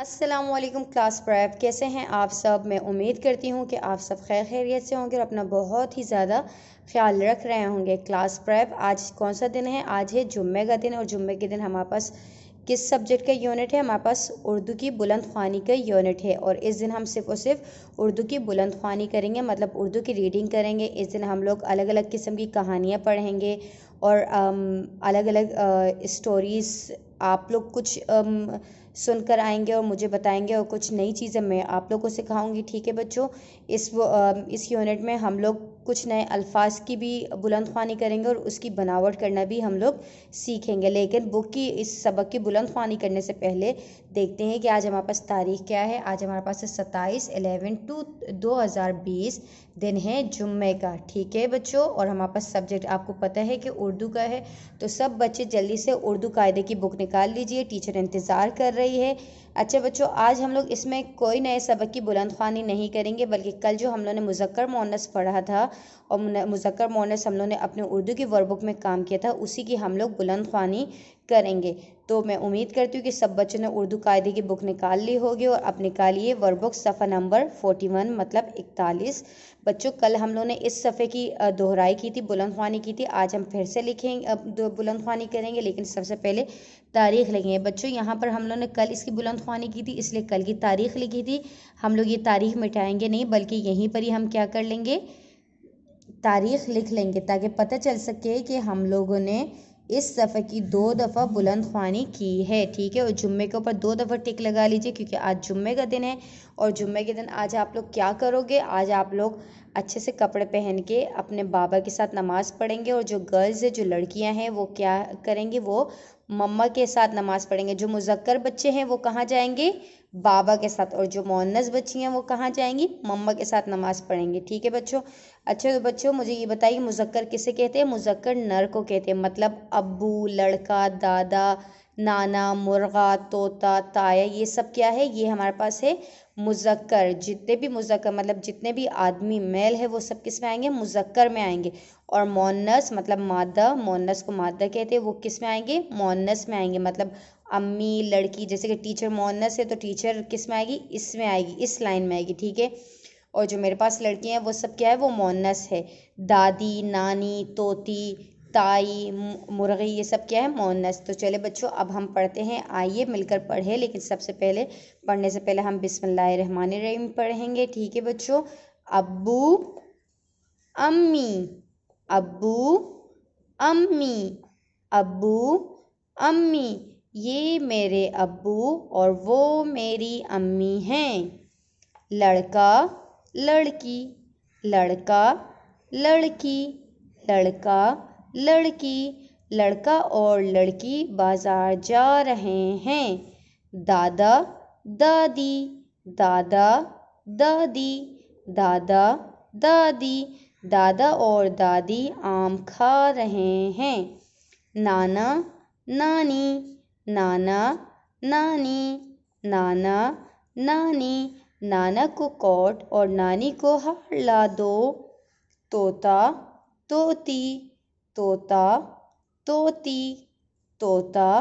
अस्सलामुअलैकुम class prep. कैसे हैं आप सब? मैं उम्मीद करती हूँ कि आप सब खैर खैरियत से होंगे और अपना बहुत ही ज़्यादा ख्याल रख रहे होंगे। क्लास प्रेप आज कौन सा दिन है? आज है जुम्मे का दिन। और जुम्मे के दिन हमारे पास किस सब्जेक्ट का यूनिट है? हमारे पास उर्दू की बुलंद ख्वानी का यूनिट है। और इस दिन हम सिर्फ और सिर्फ उर्दू की बुलंद ख्वानी करेंगे, मतलब उर्दू की रीडिंग करेंगे। इस दिन हम लोग अलग अलग किस्म की कहानियाँ पढ़ेंगे और अलग अलग स्टोरीज़ आप लोग कुछ सुनकर आएंगे और मुझे बताएंगे, और कुछ नई चीज़ें मैं आप लोगों को सिखाऊंगी। ठीक है बच्चों, इस यूनिट में हम लोग कुछ नए अल्फाज की भी बुलंद ख्वानी करेंगे और उसकी बनावट करना भी हम लोग सीखेंगे। लेकिन बुक की इस सबक की बुलंद ख्वानी करने से पहले देखते हैं कि आज हमारे पास तारीख क्या है। आज हमारे पास है 27/11/2020, दिन है जुम्मे का। ठीक है बच्चों, और हमारे पास सब्जेक्ट आपको पता है कि उर्दू का है, तो सब बच्चे जल्दी से उर्दू कायदे की बुक निकाल लीजिए, टीचर इंतज़ार कर रही है। अच्छा बच्चों, आज हम लोग इसमें कोई नए सबक की बुलंद ख्वानी नहीं करेंगे, बल्कि कल जो हम लोगों ने मुज़क्कर मुअन्नस पढ़ा था और मुज़क्कर मुअन्नस हम लोग ने अपने उर्दू की वर्कबुक में काम किया था, उसी की हम लोग बुलंद ख्वानी करेंगे। तो मैं उम्मीद करती हूँ कि सब बच्चों ने उर्दू कायदे की बुक निकाल ली होगी और अब निकालिए वर्कबुक सफ़ा नंबर 41, मतलब 41। बच्चों, कल हम लोगों ने इस सफ़े की दोहराई की थी, बुलंद ख्वानी की थी। आज हम फिर से लिखेंगे, बुलंद ख्वानी करेंगे, लेकिन सबसे पहले तारीख लिखेंगे। बच्चों, यहाँ पर हम लोगों ने कल इसकी बुलंद ख्वानी की थी, इसलिए कल की तारीख लिखी थी। हम लोग ये तारीख मिटाएंगे नहीं, बल्कि यहीं पर ही हम क्या कर लेंगे, तारीख लिख लेंगे, ताकि पता चल सके कि हम लोगों ने इस सफ़े की 2 दफ़ा बुलंद ख्वानी की है। ठीक है, और जुम्मे के ऊपर 2 दफ़ा टिक लगा लीजिए, क्योंकि आज जुम्मे का दिन है। और जुम्मे के दिन आज आप लोग क्या करोगे? आज आप लोग अच्छे से कपड़े पहन के अपने बाबा के साथ नमाज़ पढ़ेंगे, और जो गर्ल्स है, जो लड़कियां हैं, वो क्या करेंगे? वो मम्मा के साथ नमाज़ पढ़ेंगे। जो मुज़क्कर बच्चे हैं वो कहाँ जाएंगे? बाबा के साथ। और जो मुअन्नस बच्ची हैं वो कहाँ जाएंगी? मम्मा के साथ नमाज़ पढ़ेंगे। ठीक है बच्चों। अच्छा तो बच्चों, मुझे ये बताइए, मुज़क्कर किसे कहते हैं? मुज़क्कर नर को कहते हैं, मतलब अब्बू, लड़का, दादा, नाना, मुर्गा, तोता, ताया, ये सब क्या है? ये हमारे पास है मुज़क्कर। जितने भी मुज़क्कर, मतलब जितने भी आदमी मेल है, वो सब किस में आएंगे? मुज़क्कर में आएंगे। और मोन्नस मतलब मादा, मोन्नस को मादा कहते हैं, वो किस में आएंगे? मोन्नस में आएंगे। मतलब अम्मी, लड़की, जैसे कि टीचर मोन्नस है तो टीचर किस में आएगी? इसमें आएगी, इस लाइन में आएगी। ठीक है, और जो मेरे पास लड़कियां हैं वो सब क्या है? वो मोन्नस है। दादी, नानी, तोती, ताई, मुर्गी, ये सब क्या है? मोन्नस। तो चले बच्चों, अब हम पढ़ते हैं, आइए मिलकर पढ़े। लेकिन सबसे पहले पढ़ने से पहले हम बिस्मिल्लाहिर्रहमानिर्रहीम पढ़ेंगे। ठीक है बच्चों। अब्बू, अम्मी, अब्बू, अम्मी, अब्बू, अम्मी, ये मेरे अब्बू और वो मेरी अम्मी हैं। लड़का, लड़की, लड़का, लड़की, लड़का, लड़की, लड़का और लड़की बाजार जा रहे हैं। दादा, दादी, दादा, दादी, दादा, दादी, दादा और दादी आम खा रहे हैं। नाना, नानी, नाना, नानी, नाना, नानी, नाना को कोट और नानी को हार ला दो। तोता, तोती, तोता, तोती, तोता,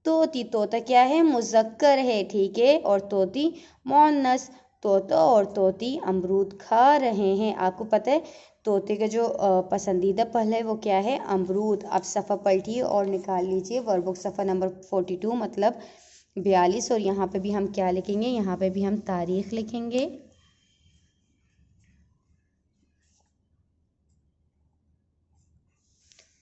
तोती। तोता क्या है? मुज़क्कर है। ठीक है, और तोती मुअन्नस। तोता और तोती अमरूद खा रहे हैं। आपको पता है तोते का जो पसंदीदा फल है वो क्या है? अमरूद। अब सफ़ा पलटिए और निकाल लीजिए वर्कबुक सफ़ा नंबर 42, मतलब 42। और यहाँ पे भी हम क्या लिखेंगे? यहाँ पे भी हम तारीख लिखेंगे।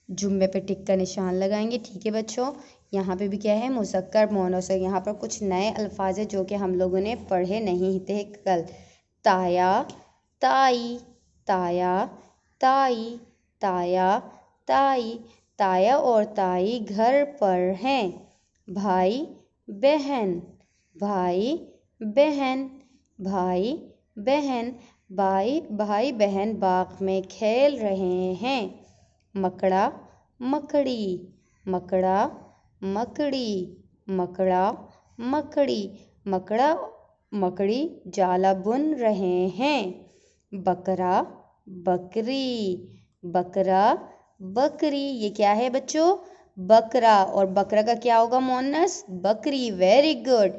जुम्मे पे टिक का निशान लगाएंगे। ठीक है बच्चों, यहाँ पे भी क्या है? मुज़क्कर मुअन्नस। यहाँ पर कुछ नए अल्फाज है जो कि हम लोगों ने पढ़े नहीं थे कल। ताया, ताई, ताया, ताई, ताया, ताई, ताया और ताई घर पर हैं। भाई, बहन, भाई, बहन, भाई, बहन, भाई, भाई बहन बाग में खेल रहे हैं। मकड़ा, मकड़ी, मकड़ा, मकड़ी, मकड़ा, मकड़ी, मकड़ा, मकड़ी जाला बुन रहे हैं। बकरा, बकरी, बकरा, बकरी, ये क्या है बच्चों? बकरा। और बकरा का क्या होगा? मुअन्नस? बकरी। Very good.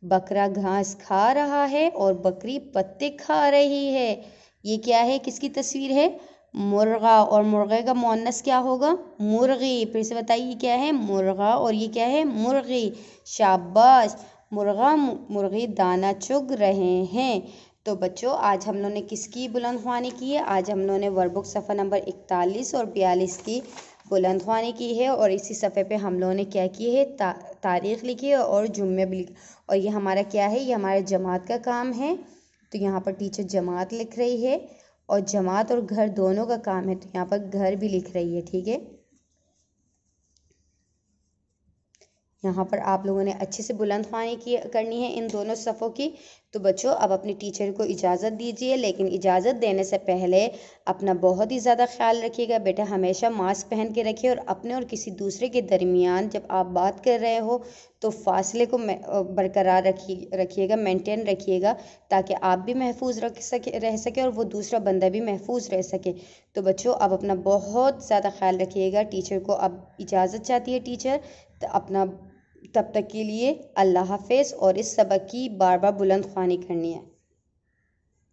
बकरा घास खा रहा है और बकरी पत्ते खा रही है। ये क्या है, किसकी तस्वीर है? मुर्गा। और मुर्गे का मुअन्नस क्या होगा? मुर्गी। फिर से बताइए, ये क्या है? मुर्गा और ये क्या है? मुर्गी। शाबाश। मुर्गा मुर्गी दाना चुग रहे हैं। तो बच्चों आज हम लोगों ने किसकी बुलंदख्वानी की है? आज हम लोगों ने वर्कबुक सफ़ा नंबर 41 और 42 की बुलंदख्वानी की है। और इसी सफ़े पे हम लोगों ने क्या की है? तारीख़ लिखी है और जुम्मे भी लिखे। और ये हमारा क्या है? ये हमारे जमात का काम है। तो यहाँ पर टीचर जमात लिख रही है और जमात और घर दोनों का काम है, तो यहाँ पर घर भी लिख रही है। ठीक है, यहाँ पर आप लोगों ने अच्छे से बुलंदख्वानी करनी है इन दोनों सफ़ों की। तो बच्चों अब अपने टीचर को इजाज़त दीजिए, लेकिन इजाज़त देने से पहले अपना बहुत ही ज़्यादा ख्याल रखिएगा। बेटा हमेशा मास्क पहन के रखिए और अपने और किसी दूसरे के दरमियान जब आप बात कर रहे हो तो फासले को बरकरार रखिएगा, मेंटेन रखिएगा, ताकि आप भी महफूज रह सके और वो दूसरा बंदा भी महफूज रह सके। तो बच्चों अब अपना बहुत ज़्यादा ख्याल रखिएगा। टीचर को अब इजाज़त चाहती है टीचर, तो अपना तब तक के लिए अल्लाह हाफ़िज़। और इस सबक की बार बार बुलंदख्वानी करनी है।